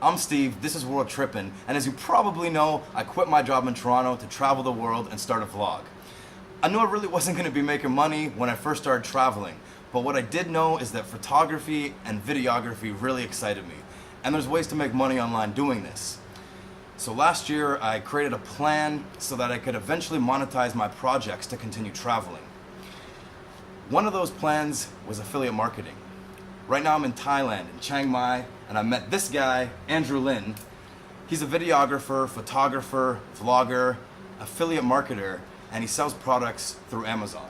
I'm Steve, this is World Trippin, and as you probably know, I quit my job in Toronto to travel the world and start a vlog. I knew I really wasn't going to be making money when I first started traveling, but what I did know is that photography and videography really excited me, and there's ways to make money online doing this. So last year, I created a plan so that I could eventually monetize my projects to continue traveling. One of those plans was affiliate marketing. Right now I'm in Thailand, in Chiang Mai, and I met this guy, Andrew Lin. He's a videographer, photographer, vlogger, affiliate marketer, and he sells products through Amazon.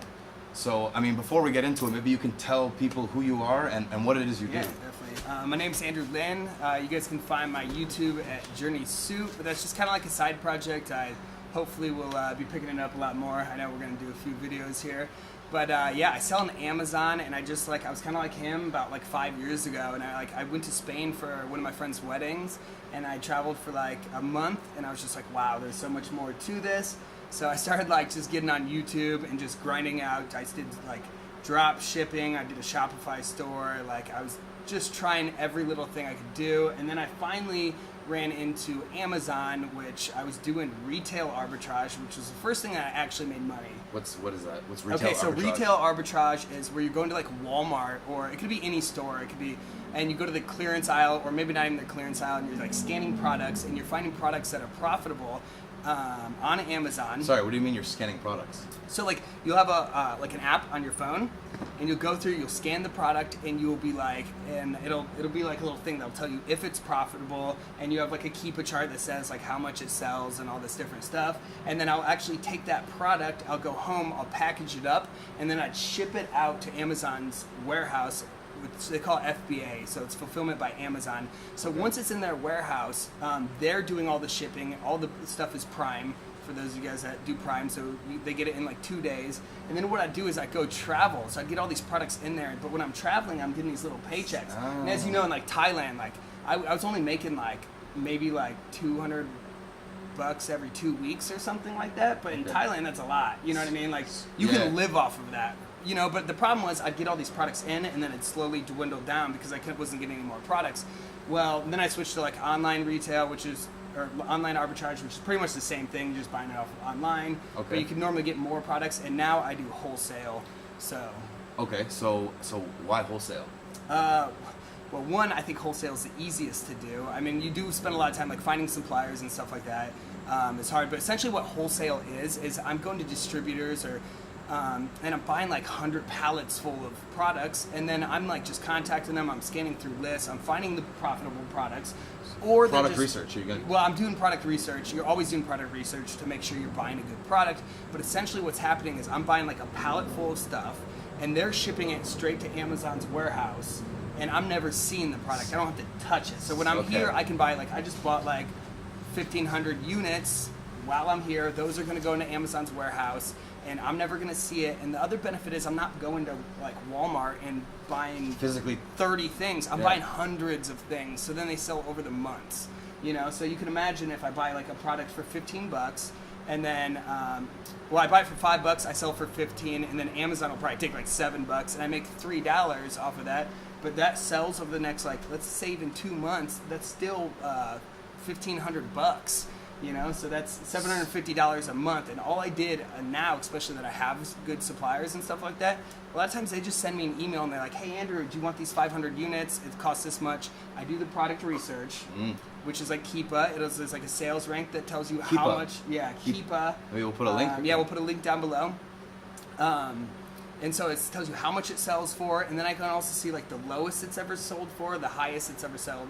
So, I mean, before we get into it, maybe you can tell people who you are and what it is you do. Yeah, definitely. My name's Andrew Lin. You guys can find my YouTube at Journey Suit, but that's just kind of like a side project. I hopefully will be picking it up a lot more. I know we're going to do a few videos here. But yeah, I sell on Amazon, and I was kind of like him about like 5 years ago, and I went to Spain for one of my friend's weddings, and I traveled for like a month, and I was just like, wow, there's so much more to this. So I started like just getting on YouTube and just grinding out. I did like drop shipping, I did a Shopify store, like I was just trying every little thing I could do, and then I finally ran into Amazon, which I was doing retail arbitrage, which was the first thing that I actually made money. What is that? What's retail arbitrage? Okay, so retail arbitrage is where you're going to like Walmart, or it could be any store, it could be, and you go to the clearance aisle, or maybe not even the clearance aisle, and you're like scanning products, and you're finding products that are profitable on Amazon. Sorry, what do you mean you're scanning products? So like you'll have a like an app on your phone, and you'll go through, you'll scan the product, and you'll be like, and it'll be like a little thing that'll tell you if it's profitable, and you have like a Keepa chart that says like how much it sells and all this different stuff. And then I'll actually take that product, I'll go home, I'll package it up, and then I'd ship it out to Amazon's warehouse, which they call FBA, so it's fulfillment by Amazon. So once it's in their warehouse, they're doing all the shipping, all the stuff is Prime, for those of you guys that do Prime, so they get it in like 2 days. And then what I do is I go travel, so I get all these products in there, but when I'm traveling, I'm getting these little paychecks. Oh. And as you know, in like Thailand, like I was only making like maybe like $200 every 2 weeks or something like that, but in Thailand, that's a lot, you know what I mean? Like you can live off of that. You know, but the problem was I'd get all these products in, and then it slowly dwindled down because I wasn't getting any more products. Well, then I switched to like online retail, or online arbitrage, which is pretty much the same thing, you're just buying it off online. Okay. But you can normally get more products, and now I do wholesale. So. Okay, so why wholesale? Well, one, I think wholesale is the easiest to do. I mean, you do spend a lot of time like finding suppliers and stuff like that. It's hard, but essentially what wholesale is I'm going to distributors and I'm buying like 100 pallets full of products, and then I'm like just contacting them, I'm scanning through lists, I'm finding the profitable products. Or product research, well, I'm doing product research. You're always doing product research to make sure you're buying a good product, but essentially what's happening is I'm buying like a pallet full of stuff, and they're shipping it straight to Amazon's warehouse, and I'm never seeing the product. I don't have to touch it. So when I'm here, I can buy, like, I just bought like 1,500 units while I'm here. Those are going to go into Amazon's warehouse, and I'm never going to see it. And the other benefit is I'm not going to like Walmart and buying physically 30 things. I'm buying hundreds of things, so then they sell over the months, you know. So you can imagine if I buy like a product for $15, and then I buy it for $5, I sell it for 15, and then Amazon will probably take like $7, and I make $3 off of that. But that sells over the next, like, let's say in 2 months, that's still $1,500. You know, so that's $750 a month, and all I did now, especially that I have good suppliers and stuff like that, a lot of times they just send me an email and they're like, hey Andrew, do you want these 500 units? It costs this much. I do the product research, which is like Keepa. There's like a sales rank that tells you how much. Yeah, Keepa. Maybe we'll put a link. Yeah, we'll put a link down below. And so it tells you how much it sells for, and then I can also see like the lowest it's ever sold for, the highest it's ever sold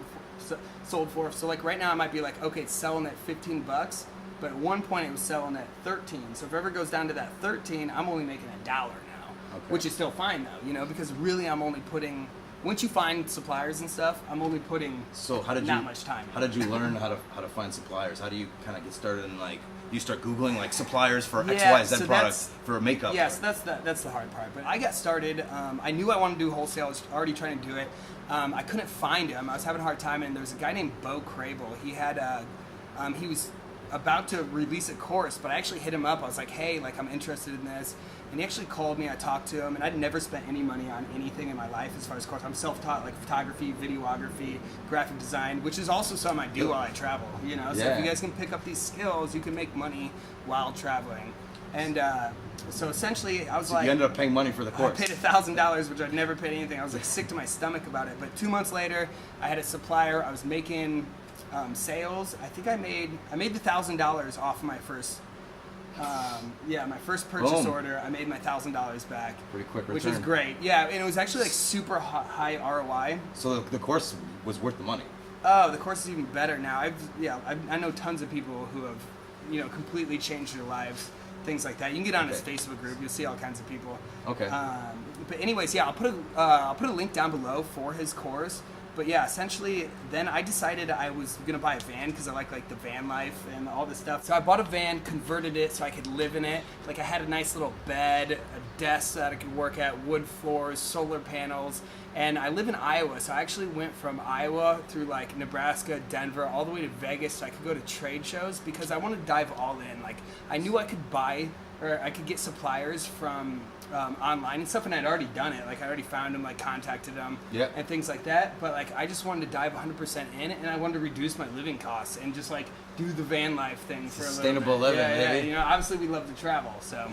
for. So like right now I might be like, okay, it's selling at $15, but at one point it was selling at 13. So if it ever goes down to that 13, I'm only making $1 now, which is still fine though, you know, because really I'm only putting, once you find suppliers and stuff, I'm only putting not much time. How did you learn how to find suppliers? How do you kind of get started in, like, you start Googling like suppliers for XYZ products for makeup? Yes, that's the hard part. But I got started, I knew I wanted to do wholesale, I was already trying to do it. I couldn't find him, I was having a hard time, and there was a guy named Bo Crable. He had he was about to release a course, but I actually hit him up. I was like, hey, like, I'm interested in this. and he actually called me. I talked to him, and I'd never spent any money on anything in my life as far as course. I'm self-taught, like photography, videography, graphic design, which is also something I do while I travel. You know, so if you guys can pick up these skills, you can make money while traveling. And so essentially, I was like, you ended up paying money for the course. I paid $1,000, which I'd never paid anything. I was like sick to my stomach about it. But 2 months later, I had a supplier. I was making sales. I think I made the $1,000 off my first. My first purchase order, I made my $1,000 back. Pretty quick return. Which was great. Yeah, and it was actually like super high ROI. So the course was worth the money. Oh, the course is even better now. I know tons of people who have, you know, completely changed their lives, things like that. You can get on his Facebook group. You'll see all kinds of people. Okay. But anyways, yeah, I'll put a link down below for his course. But yeah, essentially, then I decided I was gonna buy a van because I like the van life and all this stuff. So I bought a van, converted it so I could live in it. Like I had a nice little bed, a desk that I could work at, wood floors, solar panels, and I live in Iowa. So I actually went from Iowa through like Nebraska, Denver, all the way to Vegas so I could go to trade shows because I wanted to dive all in. Like I knew I could buy or I could get suppliers from online and stuff, and I'd already done it. Like I already found them, like contacted them, and things like that. But like I just wanted to dive 100% in, and I wanted to reduce my living costs and just like do the van life thing for sustainable a little bit. living. Yeah, maybe. you know, obviously we love to travel, so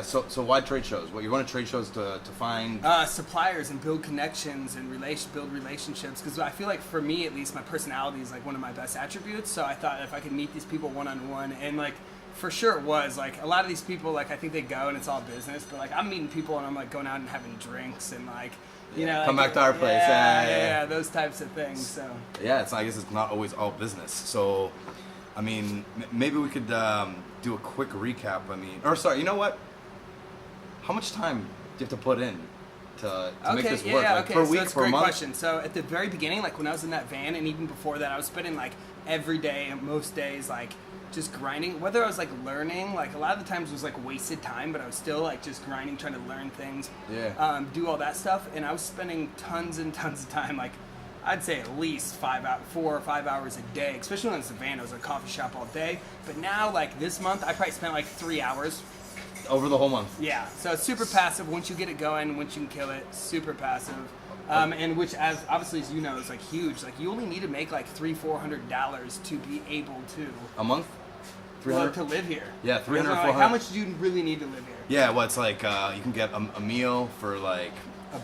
So why trade shows? Well, you want to trade shows to find suppliers and build connections and build relationships. Because I feel like for me, at least, my personality is like one of my best attributes. So I thought if I could meet these people one-on-one and like. For sure it was. Like, a lot of these people, like, I think they go and it's all business, but, like, I'm meeting people and I'm, like, going out and having drinks and, like, you know. Come like, back to our place. Yeah, those types of things, so. Yeah, I guess it's not always all business. So, I mean, maybe we could do a quick recap. You know what? How much time do you have to put in to make this work? Per week, so that's a great question. So, at the very beginning, like, when I was in that van and even before that, I was spending, like, every day, most days, like, just grinding, whether I was like learning, like a lot of the times it was like wasted time, but I was still like just grinding, trying to learn things, do all that stuff, and I was spending tons and tons of time, like I'd say at least 4 or 5 hours a day, especially when it was a van. I was at a coffee shop all day, but now like this month I probably spent like 3 hours. Over the whole month? Yeah, so it's super passive. Once you get it going, once you can kill it, super passive. And which, as obviously as you know, is like huge. Like you only need to make like $300-400 to be able to a month, to live here. Yeah, 300, 400. Like, how much do you really need to live here? Yeah, well, it's like you can get a meal for like a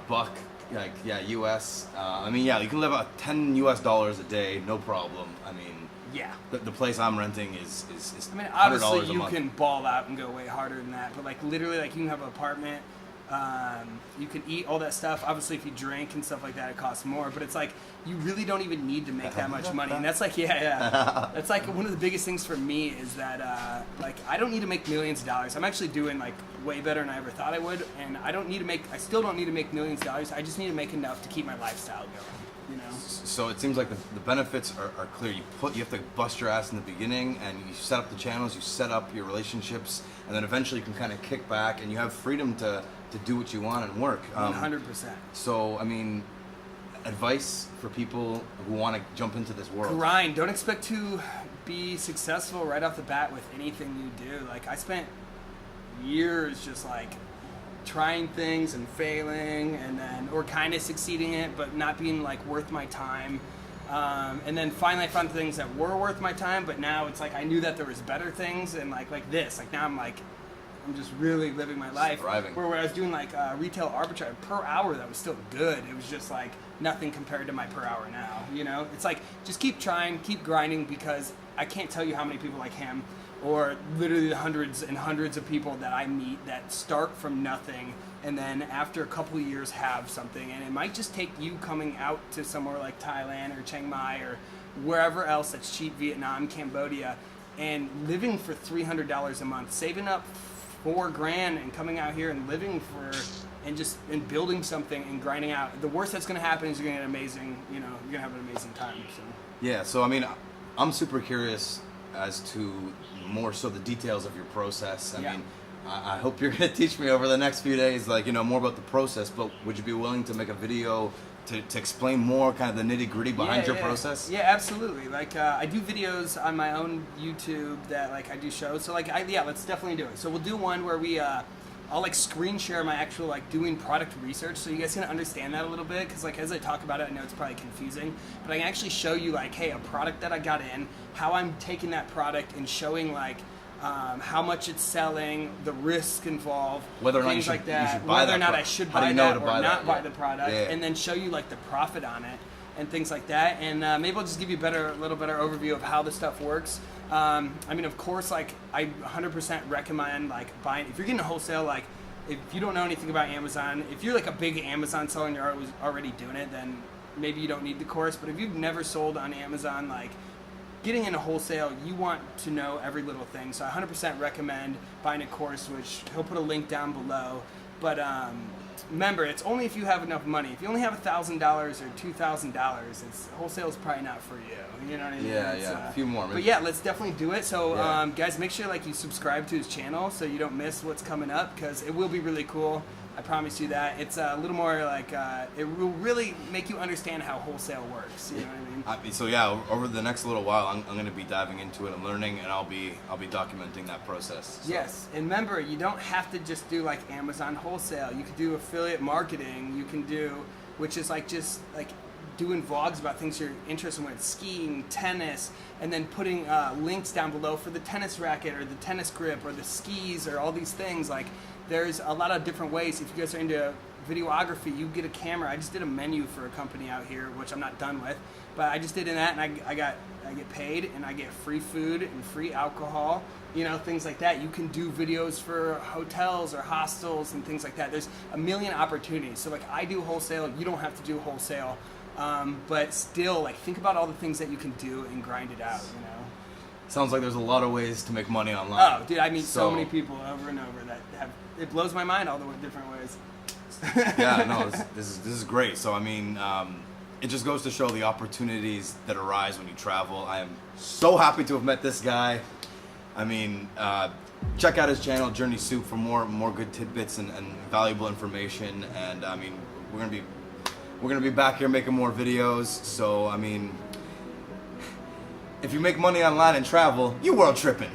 buck, like US. You can live about $10 a day, no problem. I mean, yeah. The place I'm renting is I mean, $100 obviously a you month. can ball out and go way harder than that, but like literally, like you can have an apartment. You can eat all that stuff. Obviously, if you drink and stuff like that, it costs more. But it's like you really don't even need to make that much money, and that's like that's like one of the biggest things for me is that like I don't need to make millions of dollars. I'm actually doing like way better than I ever thought I would, and I still don't need to make millions of dollars. I just need to make enough to keep my lifestyle going. You know. So it seems like the benefits are clear. You have to bust your ass in the beginning, and you set up the channels, you set up your relationships, and then eventually you can kind of kick back, and you have freedom to do what you want and work. 100%. So, I mean, advice for people who want to jump into this world. Grind. Don't expect to be successful right off the bat with anything you do. Like, I spent years just, like, trying things and failing, or kind of succeeding in it, but not being, like, worth my time. And then finally I found things that were worth my time, but now it's like I knew that there was better things, and, like this. Like, now I'm just really living my life. Thriving. Where I was doing like retail arbitrage per hour, that was still good. It was just like nothing compared to my per hour now. You know, it's like just keep trying, keep grinding, because I can't tell you how many people like him, or literally the hundreds and hundreds of people that I meet that start from nothing, and then after a couple of years have something. And it might just take you coming out to somewhere like Thailand or Chiang Mai or wherever else that's cheap, Vietnam, Cambodia, and living for $300 a month, saving up $4,000 and coming out here and living and building something and grinding out. The worst that's going to happen is you're going to get you're going to have an amazing time. So. Yeah, so I mean, I'm super curious as to more so the details of your process. I mean, I hope you're going to teach me over the next few days, like, more about the process, but would you be willing to make a video to explain more kind of the nitty-gritty behind your process? Yeah, absolutely. Like, I do videos on my own YouTube that, like, I do shows. So, like, let's definitely do it. So we'll do one where we I'll like screen share my actual like doing product research so you guys can understand that a little bit, because like as I talk about it, I know it's probably confusing, but I can actually show you like, hey, a product that I got in, how I'm taking that product and showing like how much it's selling, the risk involved, whether or not things you like that, buy whether that or not I should buy that or not buy the product, and then show you like the profit on it and things like that. And maybe I'll just give you a little better overview of how this stuff works. I mean, of course, like I 100% recommend like buying, if you're getting a wholesale, like if you don't know anything about Amazon, if you're like a big Amazon seller and you're already doing it, then maybe you don't need the course. But if you've never sold on Amazon, like getting into wholesale, you want to know every little thing. So I 100% recommend buying a course, which he'll put a link down below. But remember, it's only if you have enough money. If you only have $1,000 or $2,000, wholesale is probably not for you. You know what I mean? Yeah, a few more. But yeah, let's definitely do it. So guys, make sure like you subscribe to his channel so you don't miss what's coming up, because it will be really cool. I promise you that. It's a little more like, it will really make you understand how wholesale works. You know what I mean? So yeah, over the next little while, I'm going to be diving into it and learning, and I'll be documenting that process. So. Yes, and remember, you don't have to just do like Amazon wholesale. You could do affiliate marketing. You can do, which is like just like doing vlogs about things you're interested in, skiing, tennis, and then putting links down below for the tennis racket or the tennis grip or the skis or all these things. Like, there's a lot of different ways. If you guys are into videography, you get a camera. I just did a menu for a company out here, which I'm not done with, but I just did in that, and I get paid, and I get free food and free alcohol, you know, things like that. You can do videos for hotels or hostels and things like that. There's a million opportunities. So like, I do wholesale, you don't have to do wholesale, but still, like, think about all the things that you can do and grind it out, you know. Sounds like there's a lot of ways to make money online. Oh, dude, I meet so many people over and over that have, it blows my mind all the different ways. Yeah, no, this is great. So I mean, it just goes to show the opportunities that arise when you travel. I am so happy to have met this guy. I mean, check out his channel, Journey Soup, for more good tidbits and valuable information. And I mean, we're gonna be back here making more videos. So I mean, if you make money online and travel, you world tripping.